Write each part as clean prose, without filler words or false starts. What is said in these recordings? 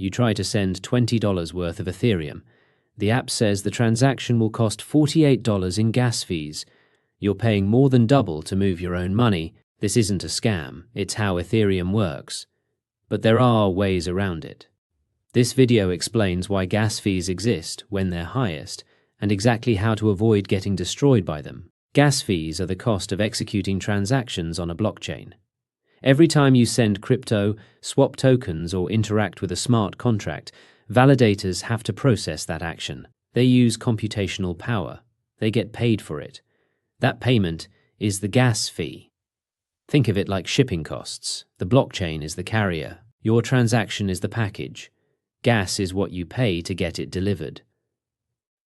You try to send $20 worth of Ethereum. The app says the transaction will cost $48 in gas fees. You're paying more than double to move your own money. This isn't a scam, it's how Ethereum works. But there are ways around it. This video explains why gas fees exist when they're highest, and exactly how to avoid getting destroyed by them. Gas fees are the cost of executing transactions on a blockchain. Every time you send crypto, swap tokens, or interact with a smart contract, validators have to process that action. They use computational power. They get paid for it. That payment is the gas fee. Think of it like shipping costs. The blockchain is the carrier. Your transaction is the package. Gas is what you pay to get it delivered.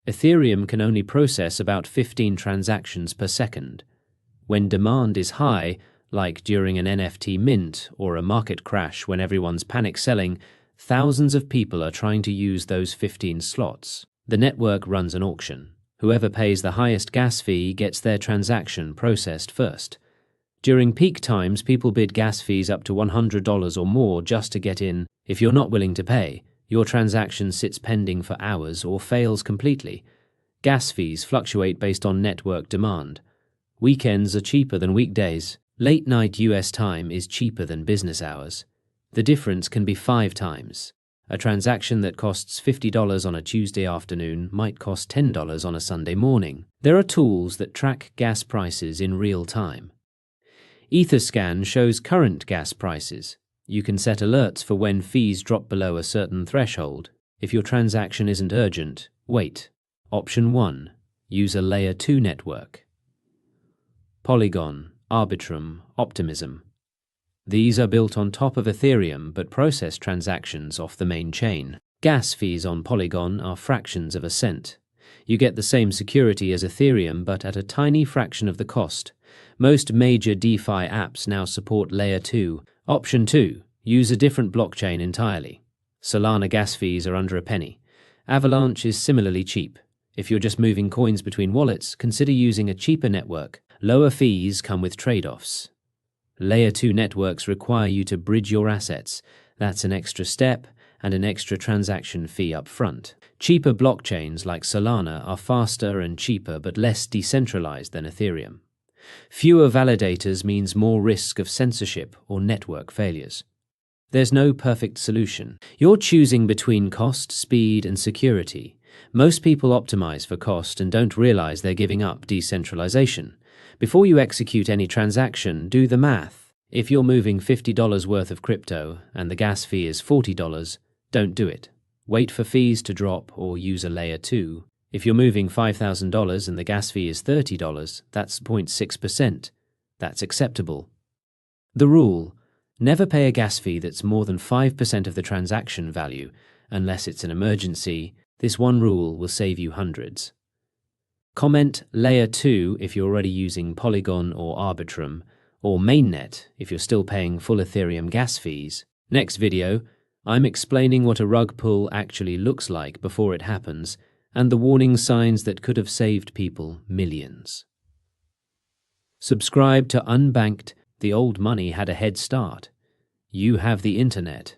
Ethereum can only process about 15 transactions per second. When demand is high, like during an NFT mint or a market crash when everyone's panic selling, thousands of people are trying to use those 15 slots. The network runs an auction. Whoever pays the highest gas fee gets their transaction processed first. During peak times, people bid gas fees up to $100 or more just to get in. If you're not willing to pay, your transaction sits pending for hours or fails completely. Gas fees fluctuate based on network demand. Weekends are cheaper than weekdays. Late-night US time is cheaper than business hours. The difference can be 5 times. A transaction that costs $50 on a Tuesday afternoon might cost $10 on a Sunday morning. There are tools that track gas prices in real time. Etherscan shows current gas prices. You can set alerts for when fees drop below a certain threshold. If your transaction isn't urgent, wait. Option 1. Use a Layer 2 network. Polygon, Arbitrum, Optimism. These are built on top of Ethereum but process transactions off the main chain. Gas fees on Polygon are fractions of a cent. You get the same security as Ethereum but at a tiny fraction of the cost. Most major DeFi apps now support Layer 2. Option 2. Use a different blockchain entirely. Solana gas fees are under a penny. Avalanche is similarly cheap. If you're just moving coins between wallets, consider using a cheaper network. Lower fees come with trade-offs. Layer 2 networks require you to bridge your assets. That's an extra step and an extra transaction fee up front. Cheaper blockchains like Solana are faster and cheaper but less decentralized than Ethereum. Fewer validators means more risk of censorship or network failures. There's no perfect solution. You're choosing between cost, speed, and security. Most people optimize for cost and don't realize they're giving up decentralization. Before you execute any transaction, do the math. If you're moving $50 worth of crypto and the gas fee is $40, don't do it. Wait for fees to drop or use a Layer 2. If you're moving $5,000 and the gas fee is $30, that's 0.6%. That's acceptable. The rule: never pay a gas fee that's more than 5% of the transaction value, unless it's an emergency. This one rule will save you hundreds. Comment Layer 2 if you're already using Polygon or Arbitrum, or Mainnet if you're still paying full Ethereum gas fees. Next video, I'm explaining what a rug pull actually looks like before it happens, and the warning signs that could have saved people millions. Subscribe to Unbanked. The old money had a head start. You have the internet.